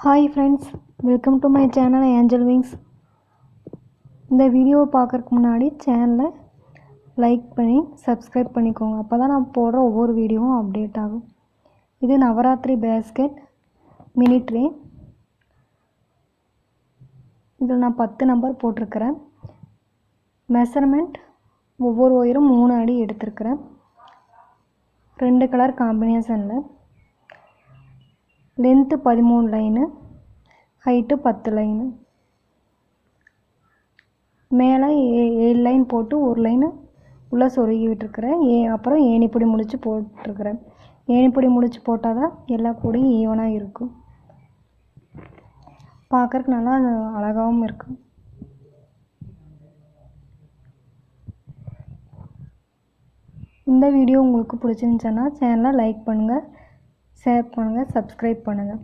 Hi friends, welcome to my channel Angel Wings. இந்த வீடியோவை பார்க்கறதுக்கு முன்னாடி சேனலை லைக் பண்ணி சப்ஸ்கிரைப் பண்ணிக்கோங்க. அப்போ தான் நான் போடுற ஒவ்வொரு வீடியோவும் அப்டேட் ஆகும். இது நவராத்திரி பேஸ்கெட் மினி ட்ரே. இதில் நான் 10 நம்பர் போட்டிருக்கிறேன். மெஷர்மெண்ட் ஒவ்வொரு ஒயரும் 3 அடி எடுத்திருக்கிறேன். 2 கலர் காம்பினேஷனில். Length 13 line, height 10 line. மேலே 7 லைன் போட்டு ஒரு லைனு உள்ளே சொருகி விட்டுருக்குறேன். அப்புறம் ஏணிப்பொடி முடிச்சு போட்டிருக்கிறேன். ஏணிப்பொடி முடிச்சு போட்டால் தான் எல்லா கூடையும் ஈவனாக இருக்கும், பார்க்குறக்கு நல்லா அழகாகவும் இருக்கும். இந்த வீடியோ உங்களுக்கு பிடிச்சிருந்துச்சுன்னா சேனலை லைக் பண்ணுங்கள், ஷேர் பண்ணுங்கள், சப்ஸ்கிரைப் பண்ணுங்கள்.